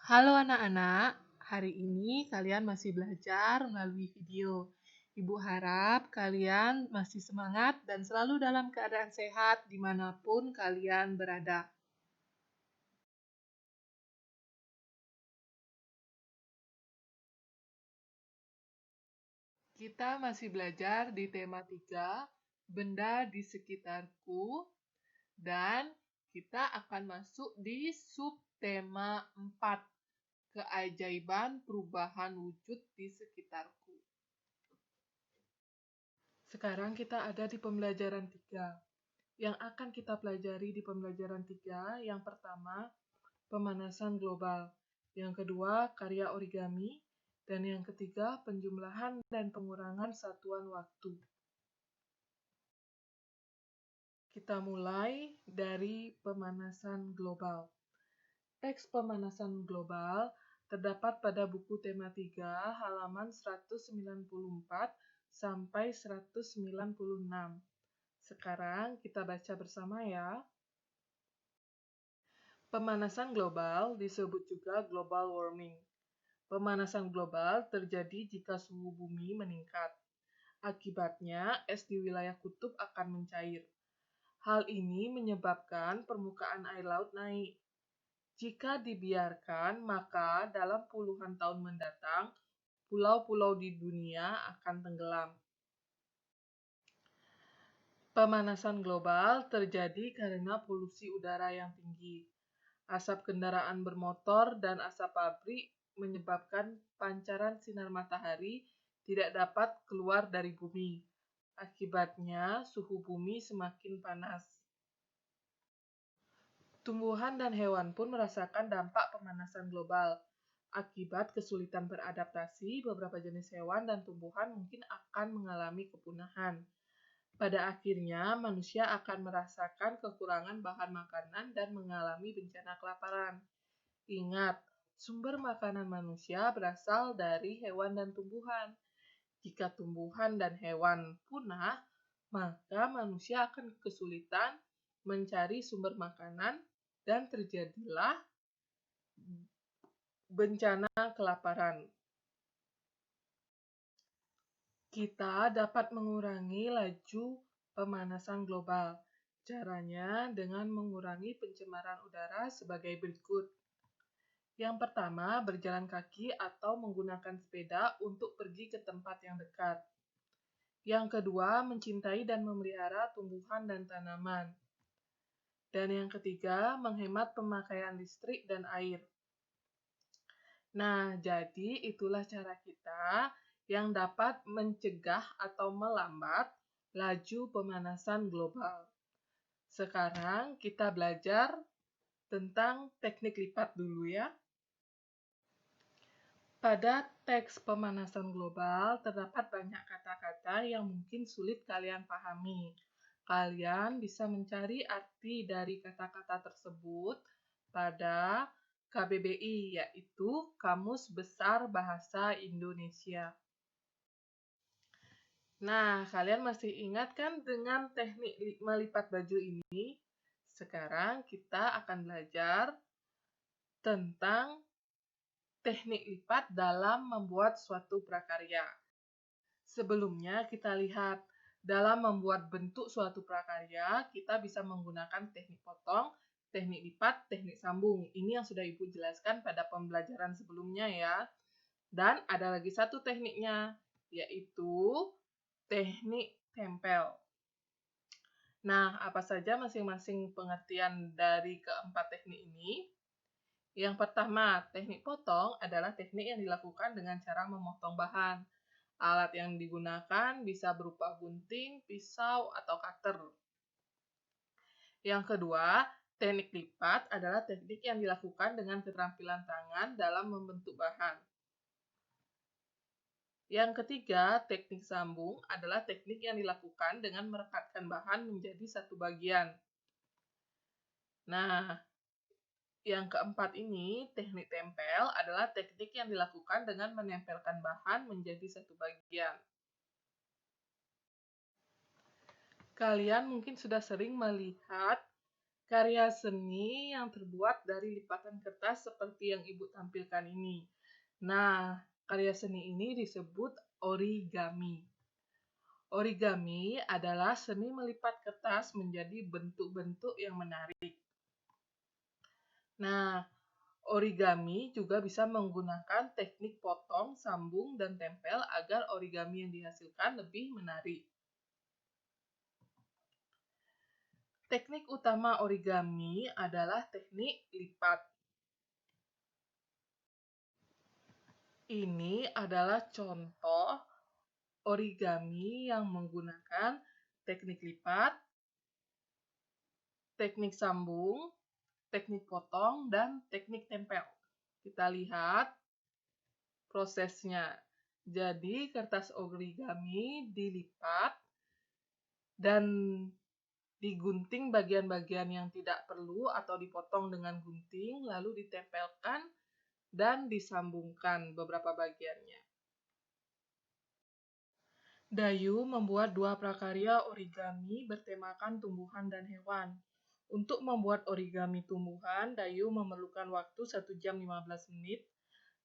Halo anak-anak, hari ini kalian masih belajar melalui video. Ibu harap kalian masih semangat dan selalu dalam keadaan sehat dimanapun kalian berada. Kita masih belajar di tema 3, benda di sekitarku, dan kita akan masuk di subtema 4, keajaiban perubahan wujud di sekitarku. Sekarang kita ada di pembelajaran 3. Yang akan kita pelajari di pembelajaran 3, yang pertama, pemanasan global. Yang kedua, karya origami. Dan yang ketiga, penjumlahan dan pengurangan satuan waktu. Kita mulai dari pemanasan global. Teks pemanasan global terdapat pada buku tema 3, halaman 194 sampai 196. Sekarang kita baca bersama ya. Pemanasan global disebut juga global warming. Pemanasan global terjadi jika suhu bumi meningkat. Akibatnya, es di wilayah kutub akan mencair. Hal ini menyebabkan permukaan air laut naik. Jika dibiarkan, maka dalam puluhan tahun mendatang, pulau-pulau di dunia akan tenggelam. Pemanasan global terjadi karena polusi udara yang tinggi. Asap kendaraan bermotor dan asap pabrik menyebabkan pancaran sinar matahari tidak dapat keluar dari bumi. Akibatnya, suhu bumi semakin panas. Tumbuhan dan hewan pun merasakan dampak pemanasan global. Akibat kesulitan beradaptasi, beberapa jenis hewan dan tumbuhan mungkin akan mengalami kepunahan. Pada akhirnya, manusia akan merasakan kekurangan bahan makanan dan mengalami bencana kelaparan. Ingat, sumber makanan manusia berasal dari hewan dan tumbuhan. Jika tumbuhan dan hewan punah, maka manusia akan kesulitan mencari sumber makanan dan terjadilah bencana kelaparan. Kita dapat mengurangi laju pemanasan global. Caranya dengan mengurangi pencemaran udara sebagai berikut. Yang pertama, berjalan kaki atau menggunakan sepeda untuk pergi ke tempat yang dekat. Yang kedua, mencintai dan memelihara tumbuhan dan tanaman. Dan yang ketiga, menghemat pemakaian listrik dan air. Nah, jadi itulah cara kita yang dapat mencegah atau melambat laju pemanasan global. Sekarang kita belajar tentang teknik lipat dulu ya. Pada teks pemanasan global terdapat banyak kata-kata yang mungkin sulit kalian pahami. Kalian bisa mencari arti dari kata-kata tersebut pada KBBI, yaitu Kamus Besar Bahasa Indonesia. Nah, kalian masih ingat kan dengan teknik melipat baju ini? Sekarang kita akan belajar tentang teknik lipat dalam membuat suatu prakarya. Sebelumnya kita lihat, dalam membuat bentuk suatu prakarya, kita bisa menggunakan teknik potong, teknik lipat, teknik sambung. Ini yang sudah Ibu jelaskan pada pembelajaran sebelumnya ya. Dan ada lagi satu tekniknya, yaitu teknik tempel. Nah, apa saja masing-masing pengertian dari keempat teknik ini? Yang pertama, teknik potong adalah teknik yang dilakukan dengan cara memotong bahan. Alat yang digunakan bisa berupa gunting, pisau, atau cutter. Yang kedua, teknik lipat adalah teknik yang dilakukan dengan keterampilan tangan dalam membentuk bahan. Yang ketiga, teknik sambung adalah teknik yang dilakukan dengan merekatkan bahan menjadi satu bagian. Nah, yang keempat ini, teknik tempel adalah teknik yang dilakukan dengan menempelkan bahan menjadi satu bagian. Kalian mungkin sudah sering melihat karya seni yang terbuat dari lipatan kertas seperti yang Ibu tampilkan ini. Nah, karya seni ini disebut origami. Origami adalah seni melipat kertas menjadi bentuk-bentuk yang menarik. Nah, origami juga bisa menggunakan teknik potong, sambung, dan tempel agar origami yang dihasilkan lebih menarik. Teknik utama origami adalah teknik lipat. Ini adalah contoh origami yang menggunakan teknik lipat, teknik sambung, teknik potong, dan teknik tempel. Kita lihat prosesnya. Jadi, kertas origami dilipat dan digunting bagian-bagian yang tidak perlu atau dipotong dengan gunting, lalu ditempelkan dan disambungkan beberapa bagiannya. Dayu membuat 2 prakarya origami bertemakan tumbuhan dan hewan. Untuk membuat origami tumbuhan, Dayu memerlukan waktu 1 jam 15 menit,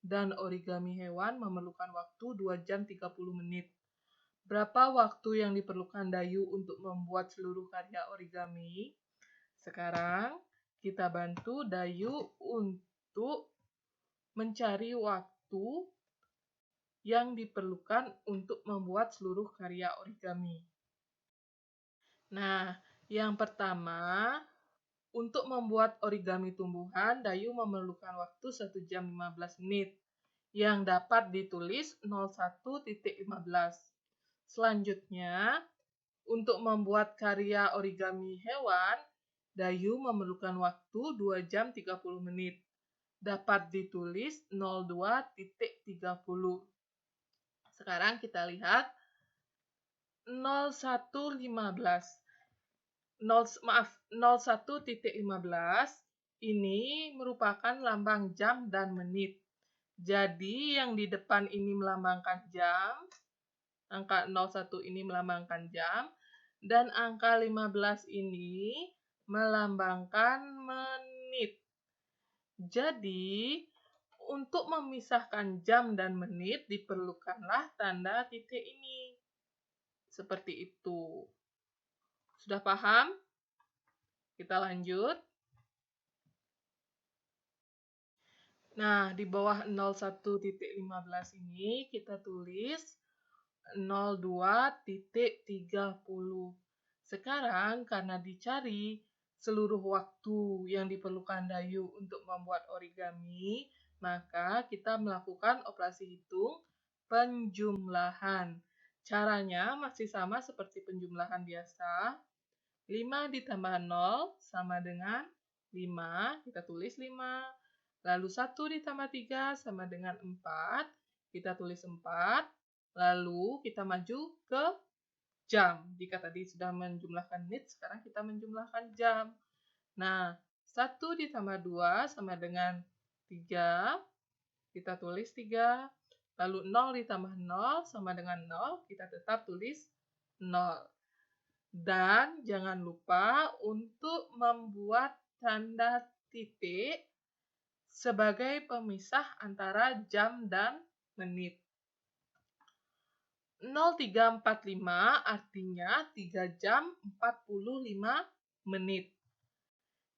dan origami hewan memerlukan waktu 2 jam 30 menit. Berapa waktu yang diperlukan Dayu untuk membuat seluruh karya origami? Sekarang kita bantu Dayu untuk mencari waktu yang diperlukan untuk membuat seluruh karya origami. Nah, yang pertama, untuk membuat origami tumbuhan, Dayu memerlukan waktu 1 jam 15 menit, yang dapat ditulis 01.15. Selanjutnya, untuk membuat karya origami hewan, Dayu memerlukan waktu 2 jam 30 menit, dapat ditulis 02.30. Sekarang kita lihat 01.15. 01.15 ini merupakan lambang jam dan menit. Jadi yang di depan ini melambangkan jam, angka 01 ini melambangkan jam, dan angka 15 ini melambangkan menit. Jadi, untuk memisahkan jam dan menit diperlukanlah tanda titik ini. Seperti itu. Sudah paham? Kita lanjut. Nah, di bawah 01.15 ini kita tulis 02.30. Sekarang karena dicari seluruh waktu yang diperlukan Dayu untuk membuat origami, maka kita melakukan operasi hitung penjumlahan. Caranya masih sama seperti penjumlahan biasa. 5 ditambah 0 sama dengan 5, kita tulis 5. Lalu 1 ditambah 3 sama dengan 4, kita tulis 4. Lalu kita maju ke jam. Jika tadi sudah menjumlahkan menit, sekarang kita menjumlahkan jam. Nah, 1 ditambah 2 sama dengan 3, kita tulis 3. Lalu 0 ditambah 0 sama dengan 0, kita tetap tulis 0. Dan jangan lupa untuk membuat tanda titik sebagai pemisah antara jam dan menit. 03.45 artinya 3 jam 45 menit.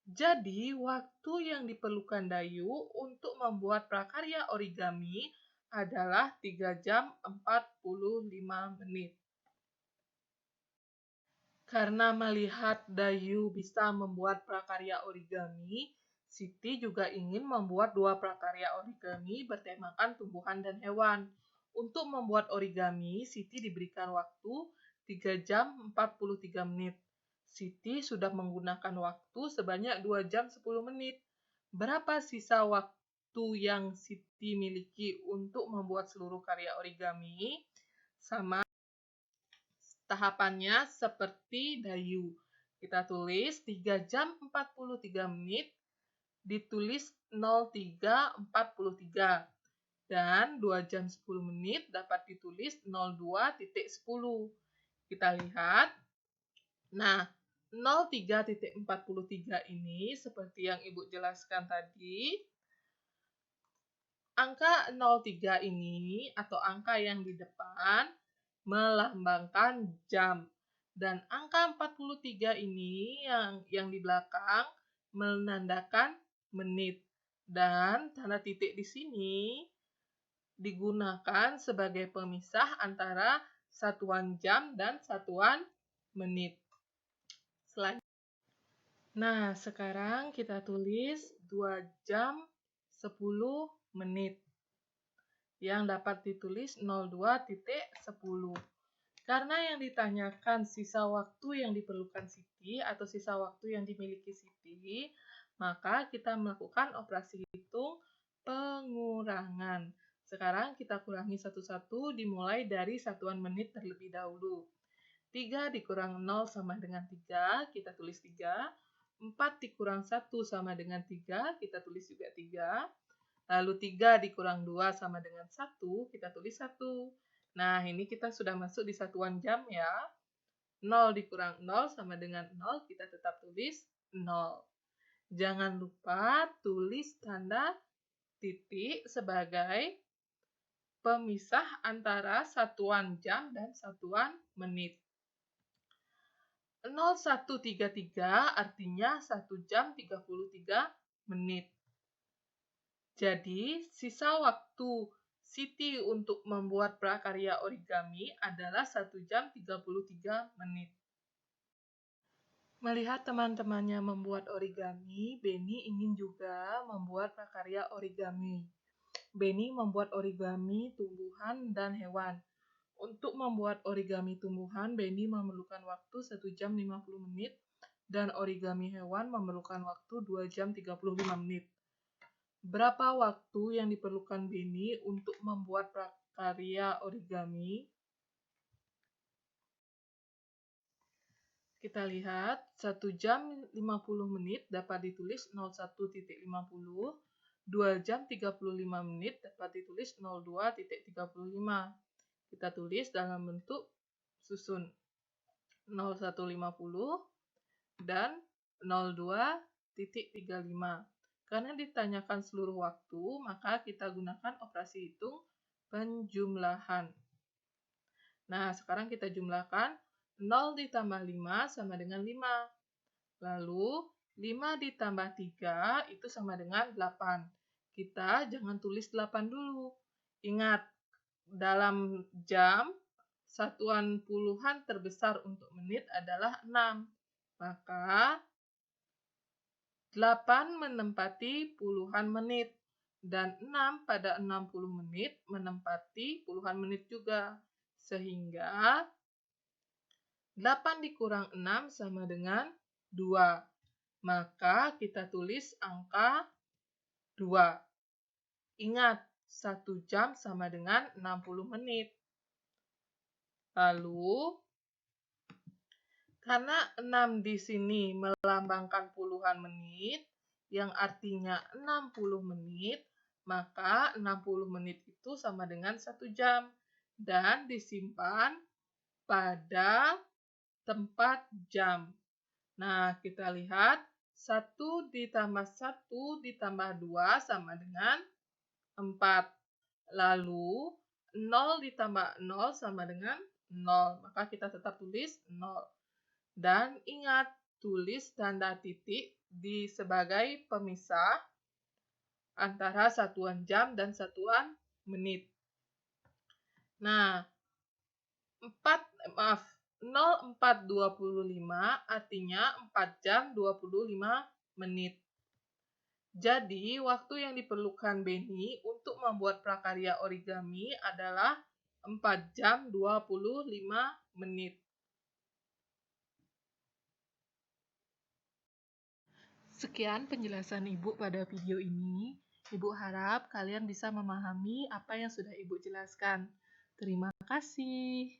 Jadi, waktu yang diperlukan Dayu untuk membuat prakarya origami adalah 3 jam 45 menit. Karena melihat Dayu bisa membuat prakarya origami, Siti juga ingin membuat 2 prakarya origami bertemakan tumbuhan dan hewan. Untuk membuat origami, Siti diberikan waktu 3 jam 43 menit. Siti sudah menggunakan waktu sebanyak 2 jam 10 menit. Berapa sisa waktu yang Siti miliki untuk membuat seluruh karya origami? Sama tahapannya seperti Dayu. Kita tulis 3 jam 43 menit, ditulis 03.43. Dan 2 jam 10 menit dapat ditulis 02.10. Kita lihat. Nah, 03.43 ini, seperti yang Ibu jelaskan tadi, angka 03 ini atau angka yang di depan melambangkan jam. Dan angka 43 ini yang di belakang menandakan menit. Dan tanda titik di sini digunakan sebagai pemisah antara satuan jam dan satuan menit. Nah, sekarang kita tulis 2 jam 10 menit yang dapat ditulis 02.10. Karena yang ditanyakan sisa waktu yang diperlukan Siti atau sisa waktu yang dimiliki Siti, maka kita melakukan operasi hitung pengurangan. Sekarang kita kurangi satu-satu, dimulai dari satuan menit terlebih dahulu. 3 dikurang 0 sama dengan 3, kita tulis 3. 4 dikurang 1 sama dengan 3, kita tulis juga 3. Lalu 3 dikurang 2 sama dengan 1, kita tulis 1. Nah, ini kita sudah masuk di satuan jam ya. 0 dikurang 0 sama dengan 0, kita tetap tulis 0. Jangan lupa tulis tanda titik sebagai pemisah antara satuan jam dan satuan menit. 0133 artinya 1 jam 33 menit. Jadi, sisa waktu Siti untuk membuat prakarya origami adalah 1 jam 33 menit. Melihat teman-temannya membuat origami, Beni ingin juga membuat prakarya origami. Beni membuat origami tumbuhan dan hewan. Untuk membuat origami tumbuhan, Beni memerlukan waktu 1 jam 50 menit dan origami hewan memerlukan waktu 2 jam 35 menit. Berapa waktu yang diperlukan Beni untuk membuat prakarya origami? Kita lihat, 1 jam 50 menit dapat ditulis 01.50, 2 jam 35 menit dapat ditulis 02.35. Kita tulis dalam bentuk susun 0150 dan 02.35. Karena ditanyakan seluruh waktu, maka kita gunakan operasi hitung penjumlahan. Nah, sekarang kita jumlahkan 0 ditambah 5 sama dengan 5. Lalu 5 ditambah 3 itu sama dengan 8. Kita jangan tulis 8 dulu. Ingat, dalam jam, satuan puluhan terbesar untuk menit adalah 6. Maka 8 menempati puluhan menit. Dan 6 pada 60 menit menempati puluhan menit juga. Sehingga 8 dikurang 6 sama dengan 2. Maka kita tulis angka 2. Ingat, 1 jam sama dengan 60 menit. Lalu, karena 6 di sini melambangkan puluhan menit, yang artinya 60 menit, maka 60 menit itu sama dengan 1 jam. Dan disimpan pada tempat jam. Nah, kita lihat 1 ditambah 1 ditambah 2 sama dengan 4. Lalu 0 ditambah 0 sama dengan 0. Maka kita tetap tulis 0. Dan ingat, tulis tanda titik sebagai pemisah antara satuan jam dan satuan menit. Nah, 04.25 artinya 4 jam 25 menit. Jadi, waktu yang diperlukan Beni untuk membuat prakarya origami adalah 4 jam 25 menit. Sekian penjelasan Ibu pada video ini. Ibu harap kalian bisa memahami apa yang sudah Ibu jelaskan. Terima kasih.